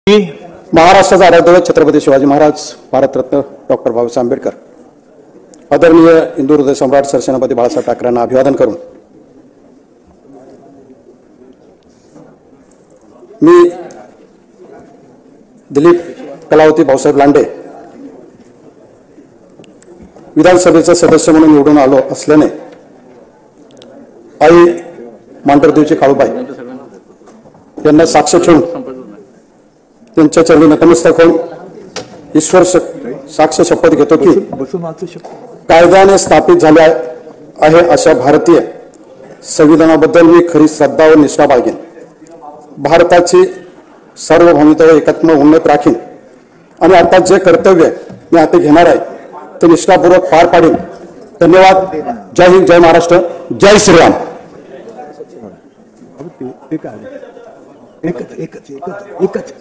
महाराष्ट्राचा आराध्यदैवत छत्रपती शिवाजी महाराज, भारतरत्न डॉक्टर बाबासाहेब आंबेडकर, आदरणीय हिंदू हृदय सम्राट सरसेनापती बाळासाहेब ठाकरेंना अभिवादन करून मी दिलीप कलावती भाऊसाहेब लांडे विधानसभेचे सदस्य म्हणून निवडून आलो असल्याने आई मांढरदेवची काळूबाई यांना साक्ष ठेवून त्यांच्या चरणी नतमस्तक होऊन ईश्वर साक्ष शपथ घेतो की कायद्याने स्थापित झाले आहे अशा भारतीय संविधानाबद्दल मी खरी श्रद्धा व निष्ठा बाळगेन. भारताची सार्वभौमत्व व एकात्म उन्नत राखीन आणि आता जे कर्तव्य मी हाती घेणार आहे ते निष्ठापूर्वक पार पाडेन. धन्यवाद. जय हिंद, जय महाराष्ट्र, जय श्रीराम. एकच